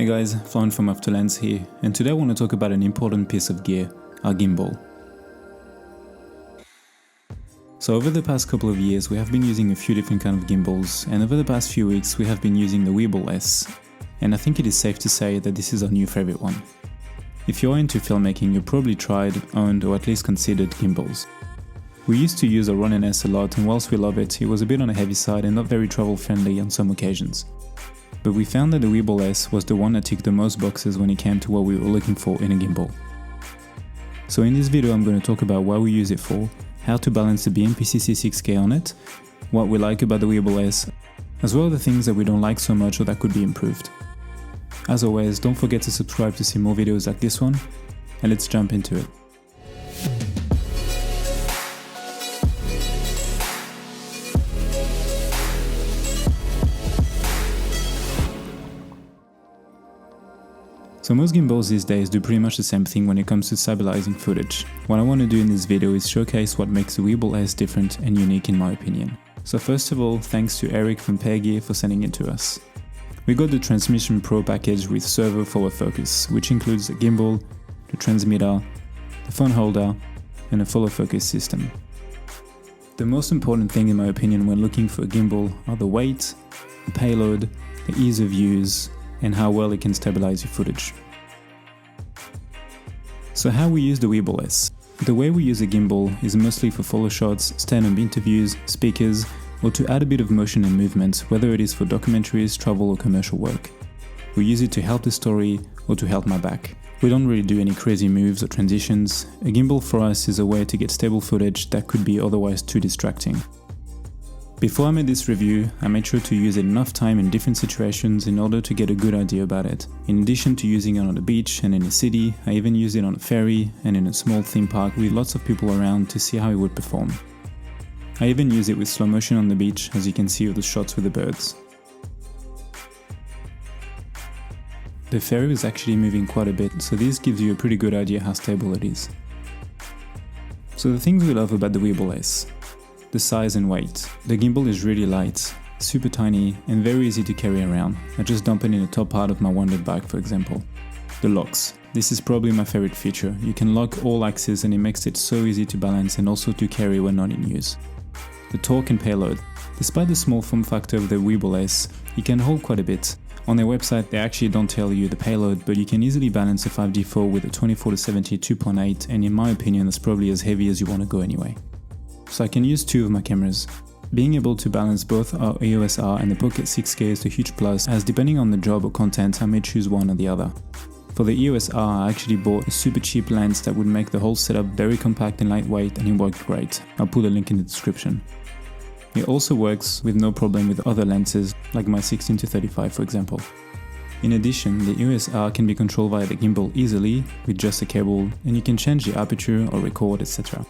Hey guys, Flown from Afterlens here, and today I want to talk about an important piece of gear, our gimbal. So over the past couple of years we have been using a few different kind of gimbals, and over the past few weeks we have been using the Weebill S, and I think it is safe to say that this is our new favorite one. If you're into filmmaking, you probably tried, owned or at least considered gimbals. We used to use a Ronin S a lot, and whilst we love it, it was a bit on the heavy side and not very travel friendly on some occasions. But we found that the Weebill S was the one that ticked the most boxes when it came to what we were looking for in a gimbal. So in this video I'm going to talk about what we use it for, how to balance the BMPCC 6K on it, what we like about the Weebill S, as well as the things that we don't like so much or that could be improved. As always, don't forget to subscribe to see more videos like this one, and let's jump into it. So most gimbals these days do pretty much the same thing when it comes to stabilizing footage. What I want to do in this video is showcase what makes the Weebill S different and unique in my opinion. So first of all, thanks to Eric from Gear for sending it to us. We got the Transmission Pro package with servo forward focus, which includes the gimbal, the transmitter, the phone holder, and a forward focus system. The most important thing in my opinion when looking for a gimbal are the weight, the payload, the ease of use, and how well it can stabilize your footage. So how we use the Weebill S. The way we use a gimbal is mostly for follow shots, stand-up interviews, speakers, or to add a bit of motion and movement, whether it is for documentaries, travel or commercial work. We use it to help the story or to help my back. We don't really do any crazy moves or transitions. A gimbal for us is a way to get stable footage that could be otherwise too distracting. Before I made this review, I made sure to use it enough time in different situations in order to get a good idea about it. In addition to using it on the beach and in a city, I even used it on a ferry and in a small theme park with lots of people around to see how it would perform. I even use it with slow motion on the beach, as you can see with the shots with the birds. The ferry was actually moving quite a bit, so this gives you a pretty good idea how stable it is. So the things we love about the Weebill S. The size and weight. The gimbal is really light, super tiny and very easy to carry around. I just dump it in the top part of my wandered bag for example. The locks. This is probably my favorite feature. You can lock all axes and it makes it so easy to balance and also to carry when not in use. The torque and payload. Despite the small form factor of the Weebill S, it can hold quite a bit. On their website they actually don't tell you the payload, but you can easily balance a 5D4 with a 24-70 2.8, and in my opinion that's probably as heavy as you want to go anyway. So I can use two of my cameras. Being able to balance both our Eos R and the Pocket 6K is a huge plus, as depending on the job or content I may choose one or the other. For the Eos R I actually bought a super cheap lens that would make the whole setup very compact and lightweight, and it worked great. I'll put a link in the description. It also works with no problem with other lenses like my 16-35 for example. In addition, the Eos R can be controlled via the gimbal easily with just a cable, and you can change the aperture or record etc.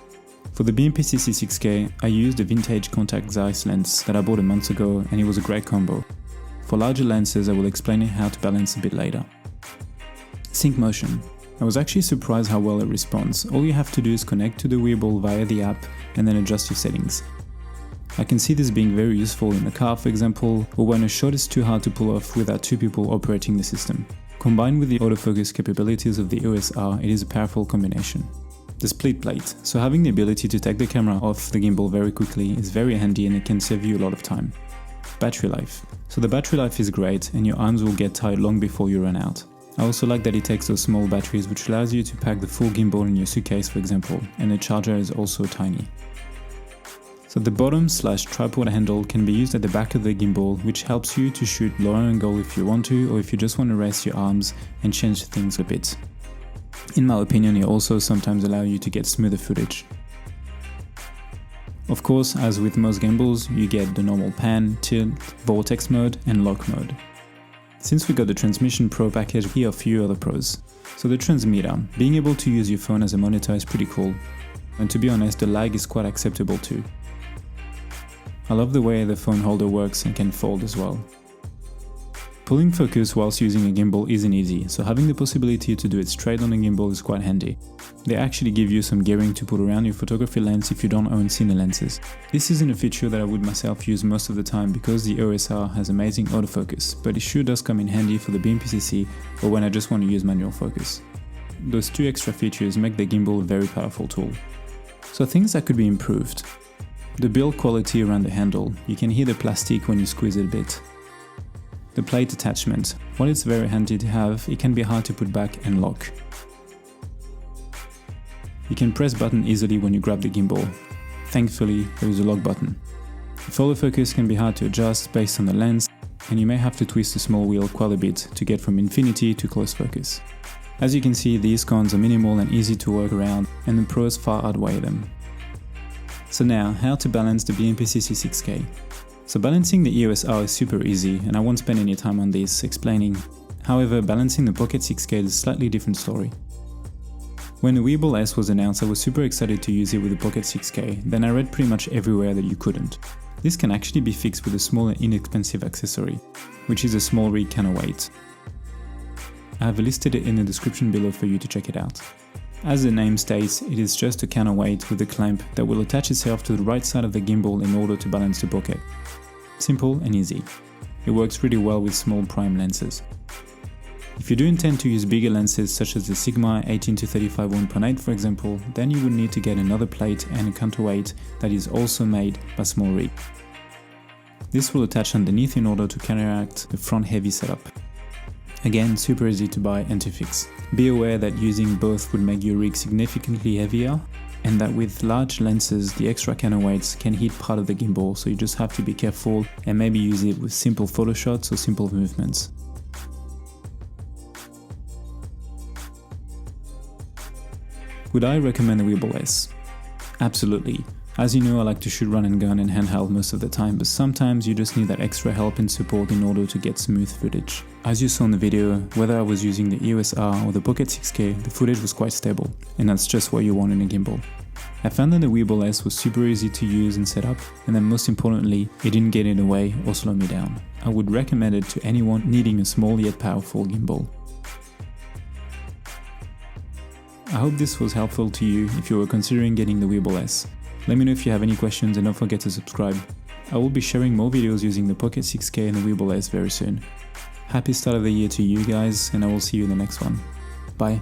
For the BMPCC 6K, I used a vintage contact Zeiss lens that I bought a month ago, and it was a great combo. For larger lenses I will explain how to balance a bit later. Sync motion. I was actually surprised how well it responds. All you have to do is connect to the Weebill via the app and then adjust your settings. I can see this being very useful in the car for example, or when a shot is too hard to pull off without two people operating the system. Combined with the autofocus capabilities of the Eos R, it is a powerful combination. The split plate. So having the ability to take the camera off the gimbal very quickly is very handy, and it can save you a lot of time. Battery life. So the battery life is great and your arms will get tired long before you run out. I also like that it takes those small batteries, which allows you to pack the full gimbal in your suitcase for example, and the charger is also tiny. So the bottom/tripod handle can be used at the back of the gimbal, which helps you to shoot lower angle if you want to, or if you just want to rest your arms and change things a bit. In my opinion, it also sometimes allows you to get smoother footage. Of course, as with most gimbals, you get the normal pan, tilt, vortex mode and lock mode. Since we got the Transmission Pro package, here are a few other pros. So the transmitter. Being able to use your phone as a monitor is pretty cool. And to be honest, the lag is quite acceptable too. I love the way the phone holder works and can fold as well. Pulling focus whilst using a gimbal isn't easy, so having the possibility to do it straight on a gimbal is quite handy. They actually give you some gearing to put around your photography lens if you don't own cine lenses. This isn't a feature that I would myself use most of the time because the Eos R has amazing autofocus, but it sure does come in handy for the BMPCC or when I just want to use manual focus. Those two extra features make the gimbal a very powerful tool. So things that could be improved. The build quality around the handle, you can hear the plastic when you squeeze it a bit. The plate attachment, while it's very handy to have, it can be hard to put back and lock. You can press button easily when you grab the gimbal. Thankfully, there is a lock button. The follow focus can be hard to adjust based on the lens, and you may have to twist the small wheel quite a bit to get from infinity to close focus. As you can see, these cons are minimal and easy to work around, and the pros far outweigh them. So now, how to balance the BMPCC 6K. So balancing the EOS R is super easy, and I won't spend any time on this explaining. However, balancing the Pocket 6K is a slightly different story. When the Weebill S was announced, I was super excited to use it with the Pocket 6K, then I read pretty much everywhere that you couldn't. This can actually be fixed with a small and inexpensive accessory, which is a small rig counterweight. I have listed it in the description below for you to check it out. As the name states, it is just a counterweight with a clamp that will attach itself to the right side of the gimbal in order to balance the bokeh. Simple and easy. It works really well with small prime lenses. If you do intend to use bigger lenses such as the Sigma 18-35 1.8 for example, then you would need to get another plate and a counterweight that is also made by Small Rig. This will attach underneath in order to counteract the front heavy setup. Again, super easy to buy and to fix. Be aware that using both would make your rig significantly heavier, and that with large lenses the extra counterweights can hit part of the gimbal, so you just have to be careful and maybe use it with simple photo shots or simple movements. Would I recommend the Weebill S? Absolutely. As you know, I like to shoot run and gun and handheld most of the time, but sometimes you just need that extra help and support in order to get smooth footage. As you saw in the video, whether I was using the EOS R or the Pocket 6K, the footage was quite stable, and that's just what you want in a gimbal. I found that the Weebill S was super easy to use and set up, and then most importantly, it didn't get in the way or slow me down. I would recommend it to anyone needing a small yet powerful gimbal. I hope this was helpful to you if you were considering getting the Weebill S. Let me know if you have any questions and don't forget to subscribe. I will be sharing more videos using the Pocket 6K and the Weebill S very soon. Happy start of the year to you guys, and I will see you in the next one. Bye.